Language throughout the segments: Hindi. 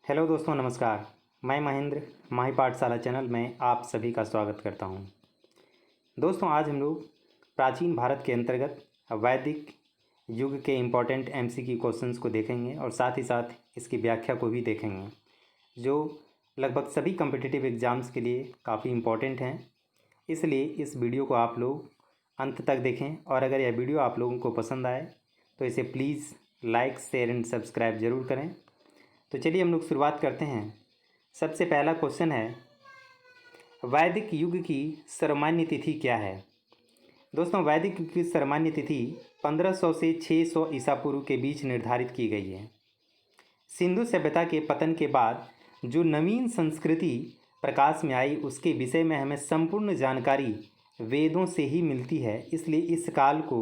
हेलो दोस्तों, नमस्कार। मैं महेंद्र माही पाठशाला चैनल में आप सभी का स्वागत करता हूं। दोस्तों, आज हम लोग प्राचीन भारत के अंतर्गत वैदिक युग के इम्पोर्टेंट एमसीक्यू क्वेश्चंस को देखेंगे और साथ ही साथ इसकी व्याख्या को भी देखेंगे, जो लगभग सभी कम्पिटिटिव एग्ज़ाम्स के लिए काफ़ी इम्पोर्टेंट हैं। इसलिए इस वीडियो को आप लोग अंत तक देखें और अगर यह वीडियो आप लोगों को पसंद आए तो इसे please like, share and subscribe ज़रूर करें। तो चलिए हम लोग शुरुआत करते हैं। सबसे पहला क्वेश्चन है, वैदिक युग की सर्वमान्य तिथि क्या है? दोस्तों, वैदिक युग की सर्वमान्य तिथि 1500 से 600 ईसा पूर्व के बीच निर्धारित की गई है। सिंधु सभ्यता के पतन के बाद जो नवीन संस्कृति प्रकाश में आई उसके विषय में हमें संपूर्ण जानकारी वेदों से ही मिलती है, इसलिए इस काल को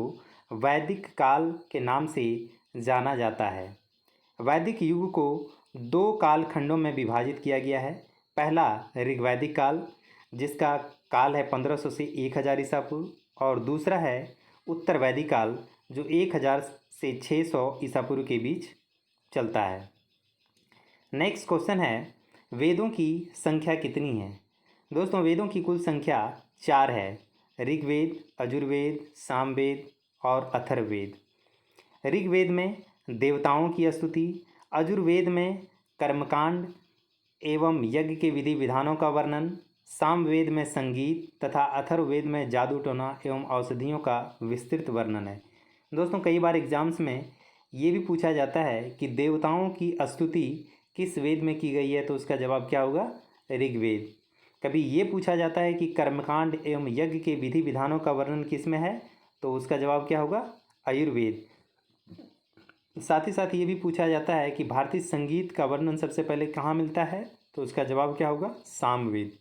वैदिक काल के नाम से जाना जाता है। वैदिक युग को दो कालखंडों में विभाजित किया गया है। पहला ऋग्वैदिक काल, जिसका काल है 1500 से 1000 ईसा पूर्व, और दूसरा है उत्तर वैदिक काल, जो 1000 से 600 ईसा पूर्व के बीच चलता है। नेक्स्ट क्वेश्चन है, वेदों की संख्या कितनी है? दोस्तों, वेदों की कुल संख्या 4 है। ऋग्वेद, यजुर्वेद, सामवेद और अथर्ववेद। ऋग्वेद में देवताओं की स्तुति, यजुर्वेद में कर्मकांड एवं यज्ञ के विधि विधानों का वर्णन, सामवेद में संगीत तथा अथर्ववेद में जादू टोना एवं औषधियों का विस्तृत वर्णन है। दोस्तों, कई बार एग्जाम्स में ये भी पूछा जाता है कि देवताओं की स्तुति किस वेद में की गई है, तो उसका जवाब क्या होगा? ऋग्वेद। कभी ये पूछा जाता है कि कर्मकांड एवं यज्ञ के विधि विधानों का वर्णन किस में है, तो उसका जवाब क्या होगा? आयुर्वेद। साथ ही साथ ये भी पूछा जाता है कि भारतीय संगीत का वर्णन सबसे पहले कहाँ मिलता है, तो उसका जवाब क्या होगा? सामवेद।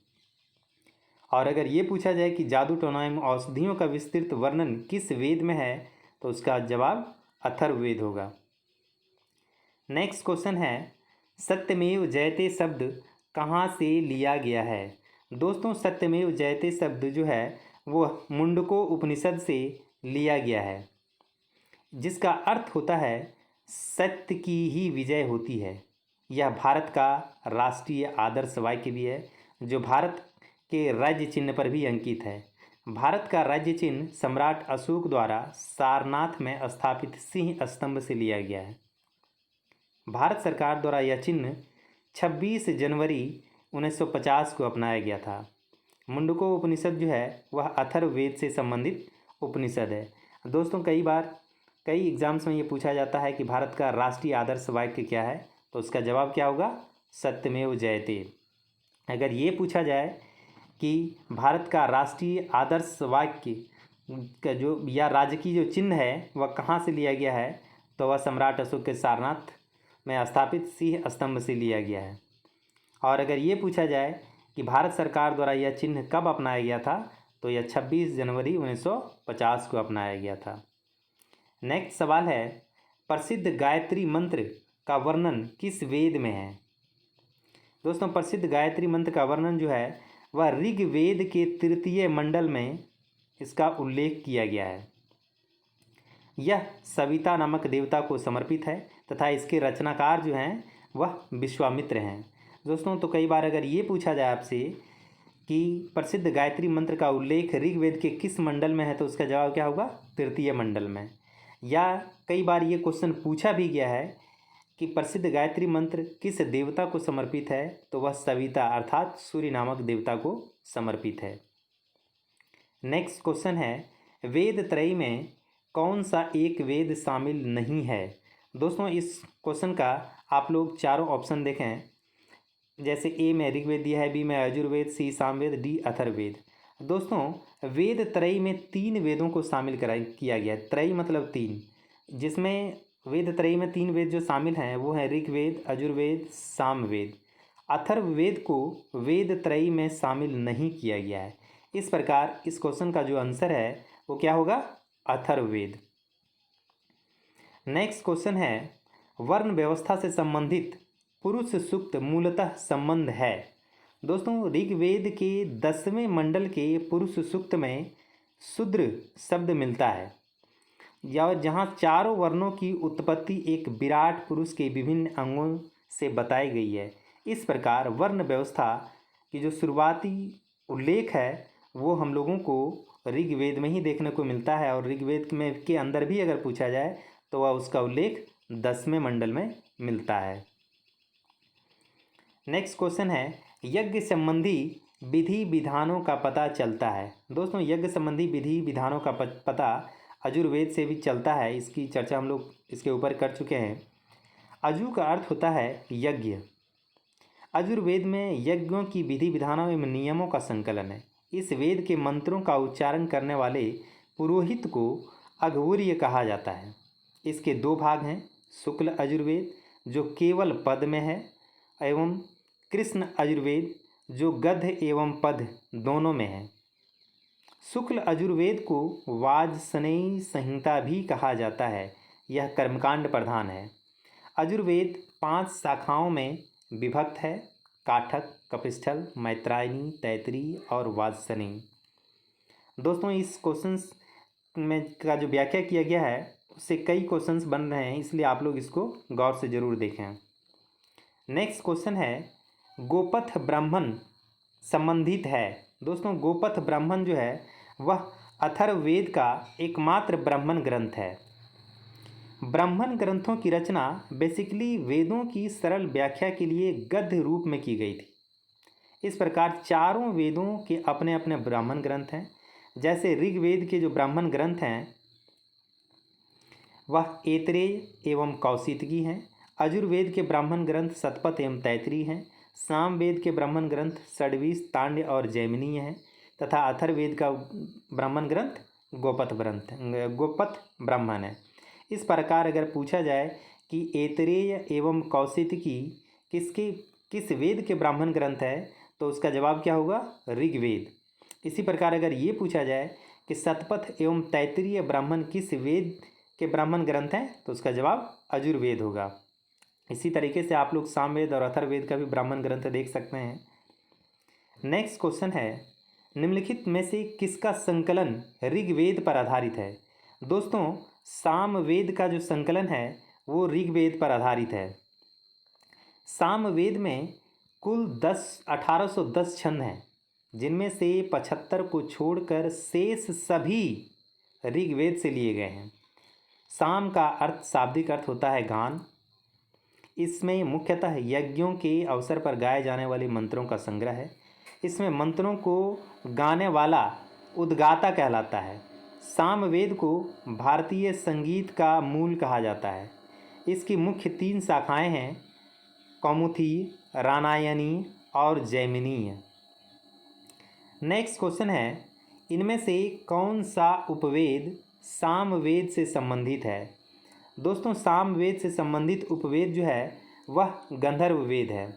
और अगर ये पूछा जाए कि जादू टोना एवं औषधियों का विस्तृत वर्णन किस वेद में है, तो उसका जवाब अथर्ववेद होगा। नेक्स्ट क्वेश्चन है, सत्यमेव जयते शब्द कहाँ से लिया गया है? दोस्तों, सत्यमेव जयते शब्द जो है वो मुंडको उपनिषद से लिया गया है, जिसका अर्थ होता है सत्य की ही विजय होती है। यह भारत का राष्ट्रीय आदर्श वाक्य भी है, जो भारत के राज्य चिन्ह पर भी अंकित है। भारत का राज्य चिन्ह सम्राट अशोक द्वारा सारनाथ में स्थापित सिंह स्तंभ से लिया गया है। भारत सरकार द्वारा यह चिन्ह 26 जनवरी 1950 को अपनाया गया था। मुंडको उपनिषद जो है वह अथर्ववेद से संबंधित उपनिषद है। दोस्तों, कई एग्जाम्स में ये पूछा जाता है कि भारत का राष्ट्रीय आदर्श वाक्य क्या है, तो उसका जवाब क्या होगा? सत्यमेव जयते। अगर ये पूछा जाए कि भारत का राष्ट्रीय आदर्श वाक्य का जो या राज्य की जो चिन्ह है वह कहाँ से लिया गया है, तो वह सम्राट अशोक के सारनाथ में स्थापित सिंह स्तंभ से लिया गया है। और अगर ये पूछा जाए कि भारत सरकार द्वारा यह चिन्ह कब अपनाया गया था, तो यह 26 जनवरी 1950 को अपनाया गया था। नेक्स्ट सवाल है, प्रसिद्ध गायत्री मंत्र का वर्णन किस वेद में है? दोस्तों, प्रसिद्ध गायत्री मंत्र का वर्णन जो है वह ऋग्वेद के तृतीय मंडल में इसका उल्लेख किया गया है। यह सविता नामक देवता को समर्पित है तथा इसके रचनाकार जो हैं वह विश्वामित्र हैं। दोस्तों, तो कई बार अगर ये पूछा जाए आपसे कि प्रसिद्ध गायत्री मंत्र का उल्लेख ऋग्वेद के किस मंडल में है, तो उसका जवाब क्या होगा? तृतीय मंडल में। या कई बार ये क्वेश्चन पूछा भी गया है कि प्रसिद्ध गायत्री मंत्र किस देवता को समर्पित है, तो वह सविता अर्थात सूर्य नामक देवता को समर्पित है। नेक्स्ट क्वेश्चन है, वेद त्रयी में कौन सा एक वेद शामिल नहीं है? दोस्तों, इस क्वेश्चन का आप लोग चारों ऑप्शन देखें, जैसे ए में ऋग्वेद दिया है, बी में यजुर्वेद, सी सामवेद, डी अथर्ववेद। दोस्तों, वेद त्रयी में 3 वेदों को शामिल किया गया है। त्रयी मतलब 3, जिसमें वेद त्रयी में 3 वेद जो शामिल हैं वो हैं ऋग्वेद, यजुर्वेद, सामवेद। अथर्ववेद को वेद त्रयी में शामिल नहीं किया गया है। इस प्रकार इस क्वेश्चन का जो आंसर है वो क्या होगा? अथर्ववेद। नेक्स्ट क्वेश्चन है, वर्ण व्यवस्था से संबंधित पुरुष सूक्त मूलतः संबंध है? दोस्तों, ऋग्वेद के 10वें मंडल के पुरुष सूक्त में शूद्र शब्द मिलता है, या जहाँ चारों वर्णों की उत्पत्ति एक विराट पुरुष के विभिन्न अंगों से बताई गई है। इस प्रकार वर्ण व्यवस्था की जो शुरुआती उल्लेख है वो हम लोगों को ऋग्वेद में ही देखने को मिलता है, और ऋग्वेद में के अंदर भी अगर पूछा जाए तो वह उसका उल्लेख 10वें मंडल में मिलता है। नेक्स्ट क्वेश्चन है, यज्ञ संबंधी विधि विधानों का पता चलता है। दोस्तों, यज्ञ संबंधी विधि विधानों का पता अजुर्वेद से भी चलता है। इसकी चर्चा हम लोग इसके ऊपर कर चुके हैं। अजु का अर्थ होता है यज्ञ। अजुर्वेद में यज्ञों की विधि विधानों एवं नियमों का संकलन है। इस वेद के मंत्रों का उच्चारण करने वाले पुरोहित को अघोर्य कहा जाता है। इसके दो भाग हैं, शुक्ल अजुर्वेद जो केवल पद में है, एवं कृष्ण अजुर्वेद जो गद्य एवं पद दोनों में है। शुक्ल अजुर्वेद को वाजसनेयी संहिता भी कहा जाता है। यह कर्मकांड प्रधान है। अजुर्वेद 5 शाखाओं में विभक्त है, काठक, कपिस्थल, मैत्रायणी, तैतरीय और वाजसनेयी। दोस्तों, इस क्वेश्चंस में का जो व्याख्या किया गया है उससे कई क्वेश्चंस बन रहे हैं, इसलिए आप लोग इसको गौर से ज़रूर देखें। नेक्स्ट क्वेश्चन है, गोपथ ब्राह्मण संबंधित है। दोस्तों, गोपथ ब्राह्मण जो है वह अथर्ववेद का एकमात्र ब्राह्मण ग्रंथ है। ब्राह्मण ग्रंथों की रचना बेसिकली वेदों की सरल व्याख्या के लिए गद्य रूप में की गई थी। इस प्रकार चारों वेदों के अपने अपने ब्राह्मण ग्रंथ हैं। जैसे ऋग्वेद के जो ब्राह्मण ग्रंथ हैं वह ऐतरेय एवं कौशितकी हैं। अजुर्वेद के ब्राह्मण ग्रंथ शतपथ एवं तैतरीय हैं। सामवेद के ब्राह्मण ग्रंथ षड्वीस, तांड्य और जैमिनीय हैं, तथा अथर्ववेद का ब्राह्मण ग्रंथ गोपथ ब्राह्मण है। इस प्रकार अगर पूछा जाए कि ऐतरेय एवं कौशितकी किस वेद के ब्राह्मण ग्रंथ है तो उसका जवाब क्या होगा? ऋग्वेद। इसी प्रकार अगर ये पूछा जाए कि शतपथ एवं तैतरीय ब्राह्मण किस वेद के ब्राह्मण ग्रंथ हैं तो उसका जवाब अजुर्वेद होगा। इसी तरीके से आप लोग सामवेद और अथर्ववेद का भी ब्राह्मण ग्रंथ देख सकते हैं। नेक्स्ट क्वेश्चन है, निम्नलिखित में से किसका संकलन ऋग्वेद पर आधारित है? दोस्तों, सामवेद का जो संकलन है वो ऋग्वेद पर आधारित है। सामवेद में कुल 1810 छंद हैं, जिनमें से 75 को छोड़कर शेष सभी ऋग्वेद से लिए गए हैं। साम का अर्थ शाब्दिक अर्थ होता है गान। इसमें मुख्यतः यज्ञों के अवसर पर गाए जाने वाले मंत्रों का संग्रह है। इसमें मंत्रों को गाने वाला उद्गाता कहलाता है। सामवेद को भारतीय संगीत का मूल कहा जाता है। इसकी मुख्य 3 शाखाएं हैं, कौमुदी, रामायणी और जैमिनीय। नेक्स्ट क्वेश्चन है, इनमें से कौन सा उपवेद सामवेद से संबंधित है? दोस्तों, सामवेद से संबंधित उपवेद जो है वह गंधर्व वेद है।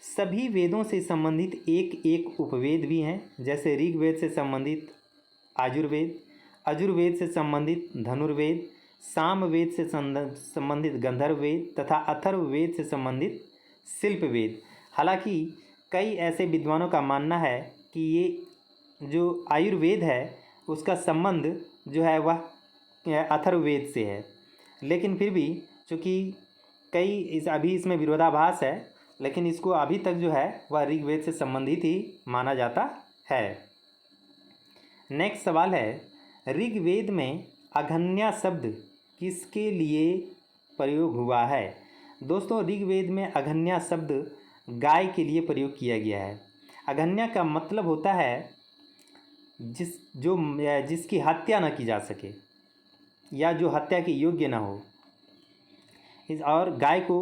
सभी वेदों से संबंधित एक एक उपवेद भी हैं, जैसे ऋग्वेद से संबंधित आजुर्वेद, अजुर्वेद से संबंधित धनुर्वेद, सामवेद से संबंधित गंधर्ववेद तथा अथर्ववेद से संबंधित शिल्पवेद। हालांकि कई ऐसे विद्वानों का मानना है कि ये जो आयुर्वेद है उसका संबंध जो है वह अथर्ववेद से है, लेकिन फिर भी चूँकि अभी इसमें विरोधाभास है, लेकिन इसको अभी तक जो है वह ऋग्वेद से संबंधित ही माना जाता है। नेक्स्ट सवाल है, ऋग्वेद में अघन्या शब्द किसके लिए प्रयोग हुआ है? दोस्तों, ऋग्वेद में अघन्या शब्द गाय के लिए प्रयोग किया गया है। अघन्या का मतलब होता है जिसकी हत्या न की जा सके या जो हत्या के योग्य न हो। और गाय को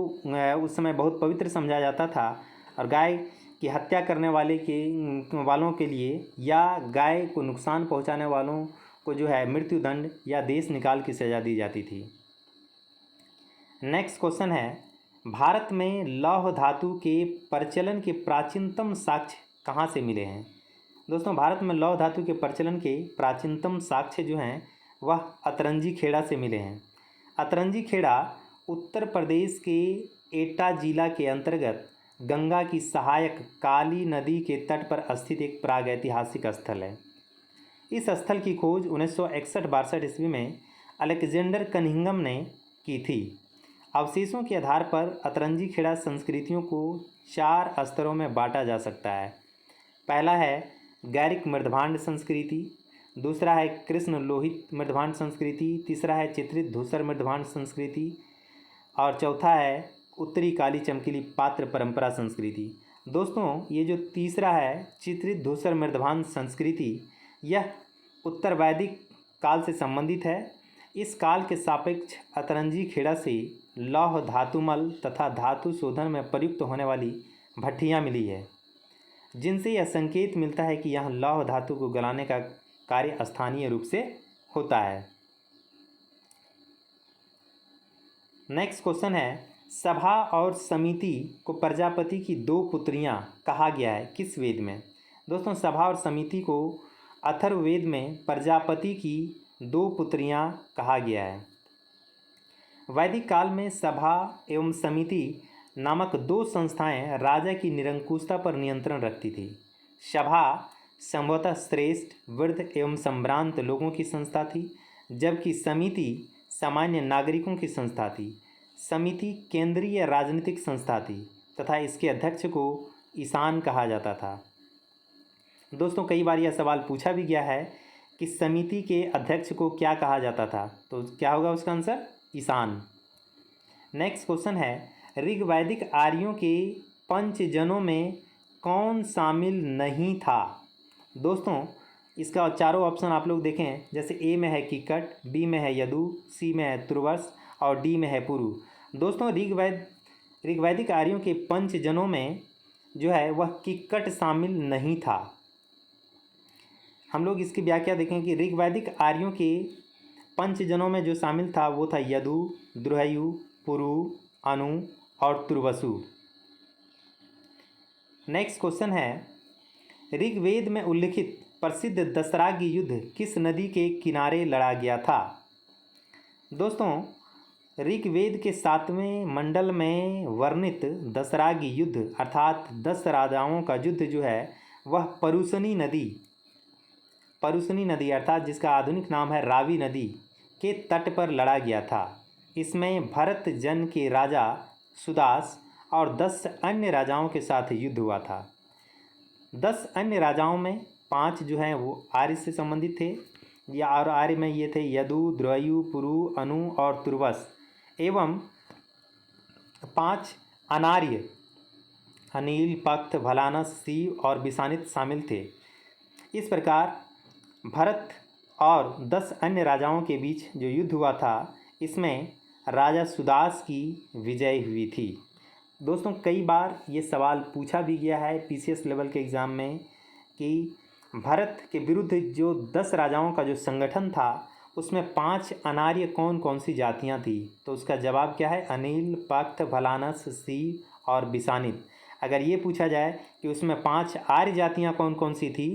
उस समय बहुत पवित्र समझा जाता था, और गाय की हत्या करने वालों के लिए या गाय को नुकसान पहुंचाने वालों को जो है मृत्युदंड या देश निकाल की सज़ा दी जाती थी। नेक्स्ट क्वेश्चन है, भारत में लौह धातु के प्रचलन के प्राचीनतम साक्ष्य कहाँ से मिले हैं? दोस्तों, भारत में लौह धातु के प्रचलन के प्राचीनतम साक्ष्य जो हैं वह अतरंजी खेड़ा से मिले हैं। अतरंजी खेड़ा उत्तर प्रदेश के एटा जिला के अंतर्गत गंगा की सहायक काली नदी के तट पर स्थित एक प्रागैतिहासिक स्थल है। इस स्थल की खोज 1961-62 ईस्वी में अलेक्जेंडर कनिंघम ने की थी। अवशेषों के आधार पर अतरंजी खेड़ा संस्कृतियों को 4 स्तरों में बांटा जा सकता है। पहला है गैरिक मृदभांड संस्कृति, दूसरा है कृष्ण लोहित मृदभांड संस्कृति, तीसरा है चित्रित धूसर मृदभांड संस्कृति और चौथा है उत्तरी काली चमकीली पात्र परंपरा संस्कृति। दोस्तों, ये जो तीसरा है चित्रित धूसर मृदभांड संस्कृति, यह उत्तर वैदिक काल से संबंधित है। इस काल के सापेक्ष अतरंजी खेड़ा से लौह धातुमल तथा धातु शोधन में प्रयुक्त होने वाली भट्ठियाँ मिली है, जिनसे यह संकेत मिलता है कि यहाँ लौह धातु को गलाने का कार्य स्थानीय रूप से होता है। नेक्स्ट क्वेश्चन है, सभा और समिति को प्रजापति की 2 पुत्रियाँ कहा गया है किस वेद में? दोस्तों, सभा और समिति को अथर्ववेद में प्रजापति की 2 पुत्रियाँ कहा गया है। वैदिक काल में सभा एवं समिति नामक 2 संस्थाएं राजा की निरंकुशता पर नियंत्रण रखती थी। सभा संभवतः श्रेष्ठ, वृद्ध एवं संभ्रांत लोगों की संस्था थी, जबकि समिति सामान्य नागरिकों की संस्था थी। समिति केंद्रीय राजनीतिक संस्था थी तथा इसके अध्यक्ष को ईशान कहा जाता था। दोस्तों, कई बार यह सवाल पूछा भी गया है कि समिति के अध्यक्ष को क्या कहा जाता था, तो क्या होगा उसका आंसर? ईशान। नेक्स्ट क्वेश्चन है, ऋग्वैदिक आर्यों के पंचजनों में कौन शामिल नहीं था? दोस्तों, इसका चारों ऑप्शन आप लोग देखें, जैसे ए में है किक्कट, बी में है यदु, सी में है तुर्वस और डी में है पुरु। दोस्तों, ऋग्वैदिक आर्यों के पंचजनों में जो है वह किक्कट शामिल नहीं था। हम लोग इसकी व्याख्या देखें कि ऋग्वैदिक आर्यों के पंचजनों में जो शामिल था वो था यदु, द्रुहयु, पुरु, अनु और तुर्वसु। नेक्स्ट क्वेश्चन है, ऋग्वेद में उल्लिखित प्रसिद्ध दशराग्य युद्ध किस नदी के किनारे लड़ा गया था? दोस्तों, ऋग्वेद के 7वें मंडल में वर्णित दशराग्य युद्ध अर्थात 10 राजाओं का युद्ध जो है वह परुशनी नदी अर्थात जिसका आधुनिक नाम है रावी नदी के तट पर लड़ा गया था। इसमें भरत जन के राजा सुदास और 10 अन्य राजाओं के साथ युद्ध हुआ था। 10 अन्य राजाओं में 5 जो हैं वो आर्य से संबंधित थे, या और आर्य में ये थे यदु, द्रुहयु, पुरु, अनु और तुर्वस, एवं 5 अनार्य अनिल, पक्त, भलानस, शिव और बिसानित शामिल थे। इस प्रकार भरत और 10 अन्य राजाओं के बीच जो युद्ध हुआ था इसमें राजा सुदास की विजय हुई थी। दोस्तों, कई बार ये सवाल पूछा भी गया है पीसीएस लेवल के एग्ज़ाम में कि भरत के विरुद्ध जो 10 राजाओं का जो संगठन था उसमें 5 अनार्य कौन कौन सी जातियां थी? तो उसका जवाब क्या है? अनिल, पक्त, भलानस, शिव और बिसानित। अगर ये पूछा जाए कि उसमें 5 आर्य जातियां कौन कौन सी थी,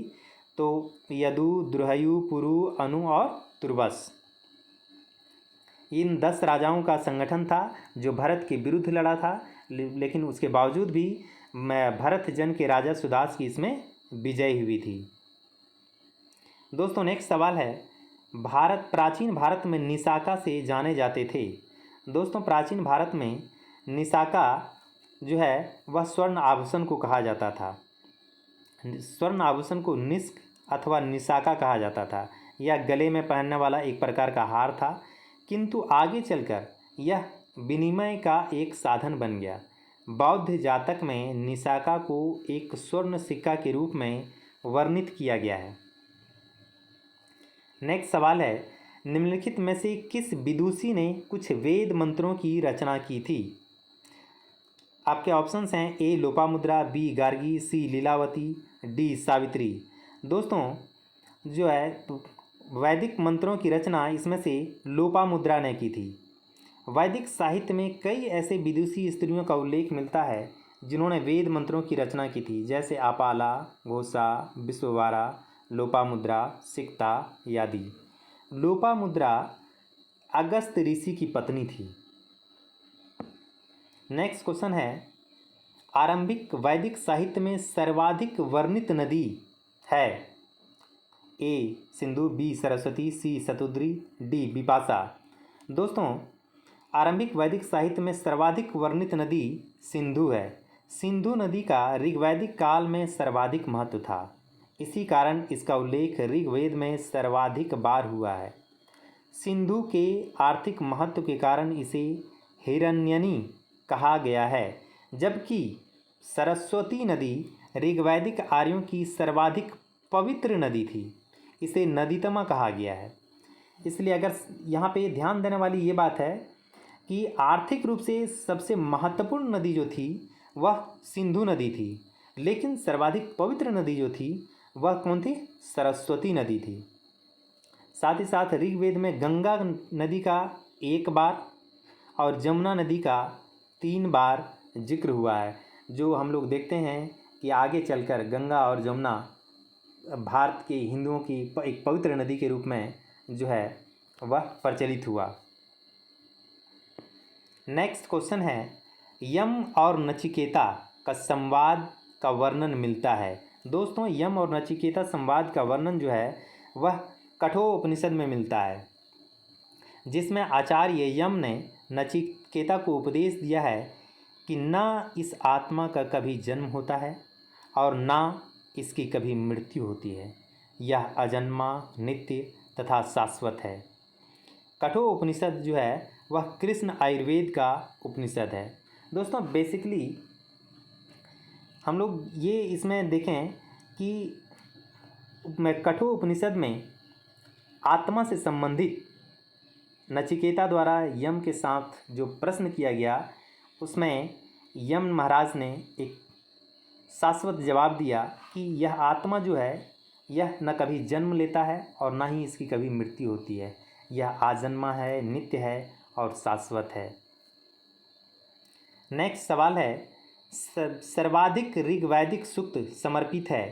तो यदु, द्रुहयु, पुरु, अनु और तुर्वस। इन 10 राजाओं का संगठन था जो भरत के विरुद्ध लड़ा था, लेकिन उसके बावजूद भी भरत जन के राजा सुदास की इसमें विजय हुई थी। दोस्तों, नेक्स्ट सवाल है, प्राचीन भारत में निशाका से जाने जाते थे। दोस्तों, प्राचीन भारत में निशाका जो है वह स्वर्ण आभूषण को कहा जाता था। स्वर्ण आभूषण को निष्क अथवा निशाका कहा जाता था। यह गले में पहनने वाला एक प्रकार का हार था, किंतु आगे चलकर यह विनिमय का एक साधन बन गया। बौद्ध जातक में निशाका को एक स्वर्ण सिक्का के रूप में वर्णित किया गया है। नेक्स्ट सवाल है, निम्नलिखित में से किस विदुषी ने कुछ वेद मंत्रों की रचना की थी? आपके ऑप्शंस हैं ए लोपामुद्रा, बी गार्गी, सी लीलावती, डी सावित्री। दोस्तों, जो है वैदिक मंत्रों की रचना इसमें से लोपामुद्रा ने की थी। वैदिक साहित्य में कई ऐसे विदुषी स्त्रियों का उल्लेख मिलता है जिन्होंने वेद मंत्रों की रचना की थी, जैसे आपाला, घोषा, विश्ववारा, लोपामुद्रा, सिक्ता आदि। लोपामुद्रा अगस्त ऋषि की पत्नी थी। नेक्स्ट क्वेश्चन है, आरंभिक वैदिक साहित्य में सर्वाधिक वर्णित नदी है? ए सिंधु, बी सरस्वती, सी शतुद्री, डी बिपाशा। दोस्तों, आरंभिक वैदिक साहित्य में सर्वाधिक वर्णित नदी सिंधु है। सिंधु नदी का ऋग्वैदिक काल में सर्वाधिक महत्व था। इसी कारण इसका उल्लेख ऋग्वेद में सर्वाधिक बार हुआ है। सिंधु के आर्थिक महत्व के कारण इसे हिरण्यनी कहा गया है, जबकि सरस्वती नदी ऋग्वैदिक आर्यों की सर्वाधिक पवित्र नदी थी। इसे नदीतमा कहा गया है। इसलिए अगर यहाँ पे ध्यान देने वाली ये बात है कि आर्थिक रूप से सबसे महत्वपूर्ण नदी जो थी वह सिंधु नदी थी, लेकिन सर्वाधिक पवित्र नदी जो थी वह कौन थी? सरस्वती नदी थी। साथ ही साथ ऋग्वेद में गंगा नदी का 1 बार और जमुना नदी का 3 बार जिक्र हुआ है, जो हम लोग देखते हैं कि आगे चलकर गंगा और जमुना भारत के हिंदुओं की एक पवित्र नदी के रूप में जो है वह प्रचलित हुआ। नेक्स्ट क्वेश्चन है, यम और नचिकेता का संवाद का वर्णन मिलता है। दोस्तों, यम और नचिकेता संवाद का वर्णन जो है वह कठोपनिषद में मिलता है, जिसमें आचार्य यम ने नचिकेता को उपदेश दिया है कि न इस आत्मा का कभी जन्म होता है और न इसकी कभी मृत्यु होती है। यह अजन्मा, नित्य तथा शाश्वत है। कठोपनिषद जो है वह कृष्ण आयुर्वेद का उपनिषद है। दोस्तों, बेसिकली हम लोग ये इसमें देखें कि कठोपनिषद में आत्मा से संबंधित नचिकेता द्वारा यम के साथ जो प्रश्न किया गया, उसमें यम महाराज ने एक शाश्वत जवाब दिया कि यह आत्मा जो है यह न कभी जन्म लेता है और न ही इसकी कभी मृत्यु होती है। यह आजन्मा है, नित्य है और शाश्वत है। नेक्स्ट सवाल है, सर्वाधिक ऋग्वैदिक सूक्त समर्पित है?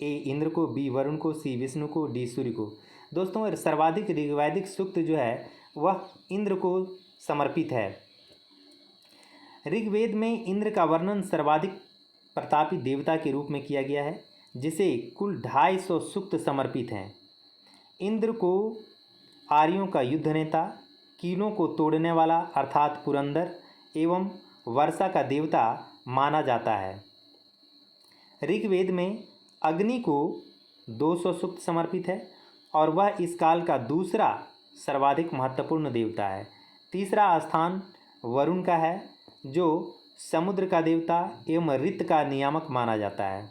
ए इंद्र को, बी वरुण को, सी विष्णु को, डी सूर्य को। दोस्तों, सर्वाधिक ऋग्वैदिक सूक्त जो है वह इंद्र को समर्पित है। ऋग्वेद में इंद्र का वर्णन सर्वाधिक प्रतापी देवता के रूप में किया गया है, जिसे कुल 250 सूक्त समर्पित हैं। इंद्र को आर्यों का युद्ध नेता, कीलों को तोड़ने वाला अर्थात पुरंदर एवं वर्षा का देवता माना जाता है। ऋग्वेद में अग्नि को 200 सूक्त समर्पित है और वह इस काल का दूसरा सर्वाधिक महत्वपूर्ण देवता है। तीसरा स्थान वरुण का है, जो समुद्र का देवता एवं ऋतु का नियामक माना जाता है।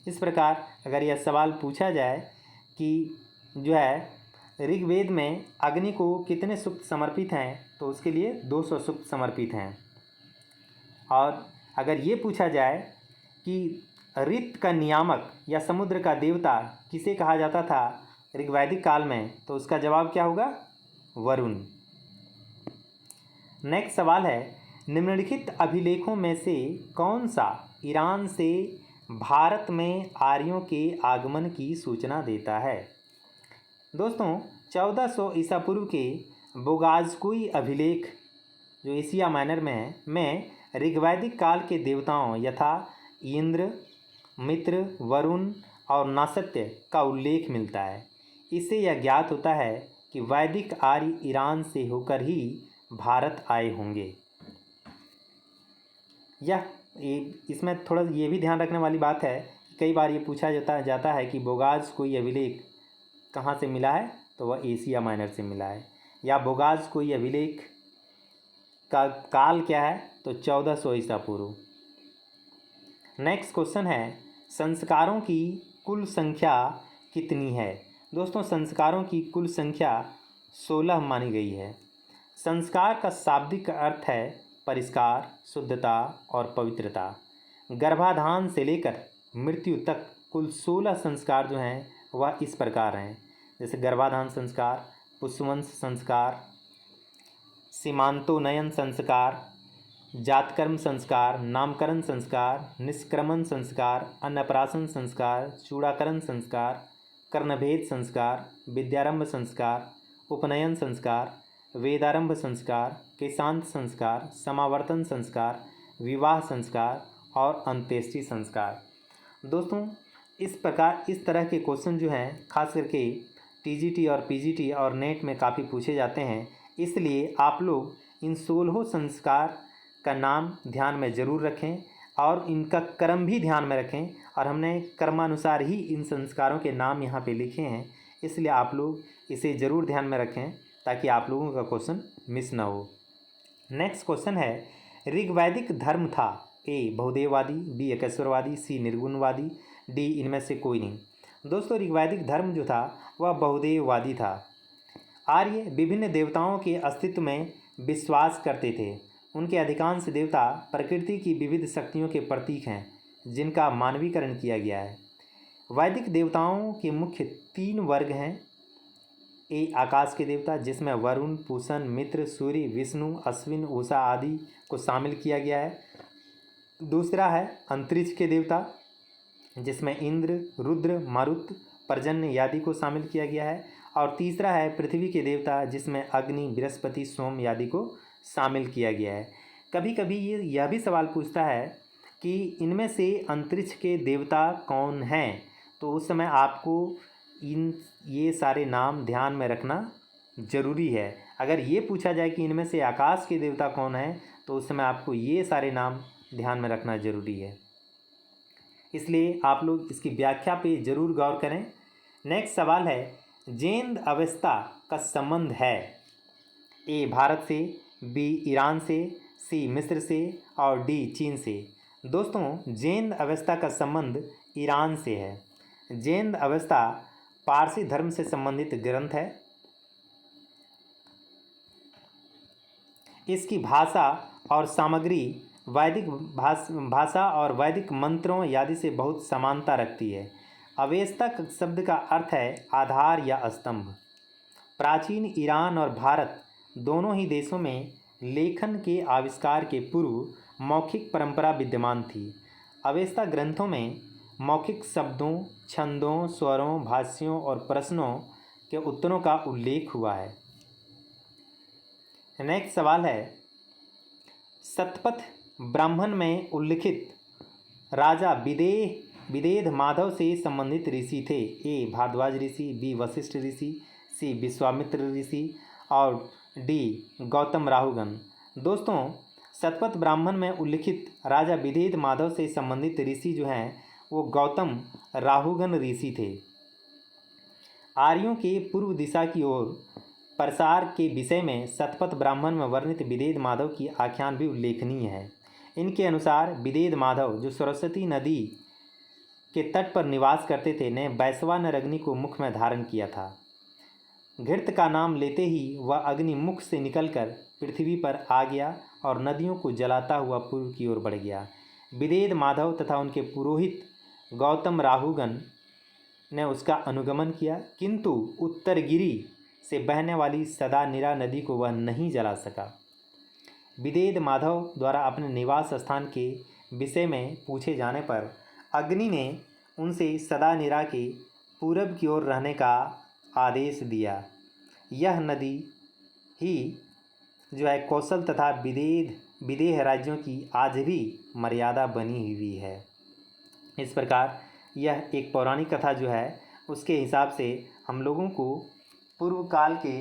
इस प्रकार अगर यह सवाल पूछा जाए कि जो है ऋग्वेद में अग्नि को कितने सूक्त समर्पित हैं, तो उसके लिए 200 सूक्त समर्पित हैं। और अगर ये पूछा जाए कि ऋतु का नियामक या समुद्र का देवता किसे कहा जाता था ऋग्वैदिक काल में, तो उसका जवाब क्या होगा? वरुण। नेक्स्ट सवाल है, निम्नलिखित अभिलेखों में से कौन सा ईरान से भारत में आर्यों के आगमन की सूचना देता है? दोस्तों, 1400 ईसा पूर्व के बोगाज़कुई अभिलेख जो एशिया माइनर में है, में ऋग्वैदिक काल के देवताओं यथा इंद्र, मित्र, वरुण और नासत्य का उल्लेख मिलता है। इससे यह ज्ञात होता है कि वैदिक आर्य ईरान से होकर ही भारत आए होंगे। इसमें थोड़ा ये भी ध्यान रखने वाली बात है कि कई बार ये पूछा जाता है कि बोगाज़कुई अभिलेख कहाँ से मिला है, तो वह एशिया माइनर से मिला है। या बोगाज़कुई अभिलेख का काल क्या है, तो 1400 ईसा पूर्व। नेक्स्ट क्वेश्चन है, संस्कारों की कुल संख्या कितनी है? दोस्तों, संस्कारों की कुल संख्या 16 मानी गई है। संस्कार का शाब्दिक अर्थ है परिष्कार, शुद्धता और पवित्रता। गर्भाधान से लेकर मृत्यु तक कुल 16 संस्कार जो हैं वह इस प्रकार हैं, जैसे गर्भाधान संस्कार, पुष्पवंश संस्कार, सीमांतोन्नयन संस्कार, जातकर्म संस्कार, नामकरण संस्कार, निष्क्रमण संस्कार, अन्नप्राशन संस्कार, चूड़ाकरण संस्कार, कर्णभेद संस्कार, विद्यारंभ संस्कार, उपनयन संस्कार, वेदारंभ संस्कार, केशांत संस्कार, समावर्तन संस्कार, विवाह संस्कार और अंत्येष्टि संस्कार। दोस्तों, इस प्रकार इस तरह के क्वेश्चन जो हैं खास करके टीजीटी और पीजीटी और नेट में काफ़ी पूछे जाते हैं, इसलिए आप लोग इन 16 संस्कार का नाम ध्यान में ज़रूर रखें और इनका क्रम भी ध्यान में रखें। और हमने क्रमानुसार ही इन संस्कारों के नाम यहाँ पे लिखे हैं, इसलिए आप लोग इसे ज़रूर ध्यान में रखें ताकि आप लोगों का क्वेश्चन मिस ना हो। नेक्स्ट क्वेश्चन है, ऋग्वैदिक धर्म था ए बहुदेववादी, बी एकेश्वरवादी, सी निर्गुणवादी, डी इनमें से कोई नहीं। दोस्तों ऋग्वैदिक धर्म जो था वह बहुदेववादी था। आर्य विभिन्न देवताओं के अस्तित्व में विश्वास करते थे। उनके अधिकांश देवता प्रकृति की विविध शक्तियों के प्रतीक हैं जिनका मानवीकरण किया गया है। वैदिक देवताओं के मुख्य 3 वर्ग हैं। ए आकाश के देवता, जिसमें वरुण, पूषण, मित्र, सूर्य, विष्णु, अश्विन, उषा आदि को शामिल किया गया है। दूसरा है अंतरिक्ष के देवता, जिसमें इंद्र, रुद्र, मारुत, पर्जन्य आदि को शामिल किया गया है। और तीसरा है पृथ्वी के देवता, जिसमें अग्नि, बृहस्पति, सोम आदि को शामिल किया गया है। कभी कभी यह भी सवाल पूछता है कि इनमें से अंतरिक्ष के देवता कौन हैं, तो उस समय आपको ये सारे नाम ध्यान में रखना ज़रूरी है। अगर ये पूछा जाए कि इनमें से आकाश के देवता कौन है, तो उस समय आपको ये सारे नाम ध्यान में रखना ज़रूरी है। इसलिए आप लोग इसकी व्याख्या पे ज़रूर गौर करें। नेक्स्ट सवाल है, जैन अवस्था का संबंध है ए भारत से, बी ईरान से, सी मिस्र से और डी चीन से। दोस्तों जैन अवस्था का संबंध ईरान से है। जैन अवस्था पारसी धर्म से संबंधित ग्रंथ है। इसकी भाषा और सामग्री वैदिक भाषा और वैदिक मंत्रों आदि से बहुत समानता रखती है। अवेस्ता शब्द का अर्थ है आधार या स्तंभ। प्राचीन ईरान और भारत दोनों ही देशों में लेखन के आविष्कार के पूर्व मौखिक परंपरा विद्यमान थी। अवेस्ता ग्रंथों में मौखिक शब्दों, छंदों, स्वरों, भाष्यों और प्रश्नों के उत्तरों का उल्लेख हुआ है। नेक्स्ट सवाल है, शतपथ ब्राह्मण में उल्लिखित राजा विदेह माधव से संबंधित ऋषि थे। ए भारद्वाज ऋषि, बी वशिष्ठ ऋषि, सी विश्वामित्र ऋषि और डी गौतम राहुगण। दोस्तों शतपथ ब्राह्मण में उल्लिखित राजा विदेह माधव से संबंधित ऋषि जो हैं वो गौतम राहुगण ऋषि थे। आर्यों के पूर्व दिशा की ओर प्रसार के विषय में शतपथ ब्राह्मण में वर्णित विदेह माधव की आख्यान भी उल्लेखनीय है। इनके अनुसार विदेह माधव जो सरस्वती नदी के तट पर निवास करते थे ने वैश्वानर अग्नि को मुख में धारण किया था। घृत का नाम लेते ही वह अग्नि मुख से निकलकर पृथ्वी पर आ गया और नदियों को जलाता हुआ पूर्व की ओर बढ़ गया। विदेह माधव तथा उनके पुरोहित गौतम राहुगण ने उसका अनुगमन किया, किंतु उत्तरगिरी से बहने वाली सदानिरा नदी को वह नहीं जला सका। विदेह माधव द्वारा अपने निवास स्थान के विषय में पूछे जाने पर अग्नि ने उनसे सदानिरा के पूरब की ओर रहने का आदेश दिया। यह नदी ही जो है कौशल तथा विदेह राज्यों की आज भी मर्यादा बनी हुई है। इस प्रकार यह एक पौराणिक कथा जो है उसके हिसाब से हम लोगों को पूर्व काल के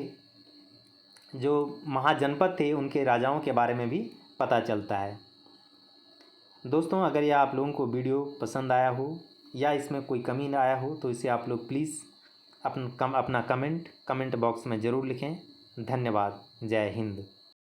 जो महाजनपद थे उनके राजाओं के बारे में भी पता चलता है। दोस्तों अगर यह आप लोगों को वीडियो पसंद आया हो या इसमें कोई कमी ना आया हो तो इसे आप लोग प्लीज़ अपना कमेंट बॉक्स में ज़रूर लिखें। धन्यवाद। जय हिंद।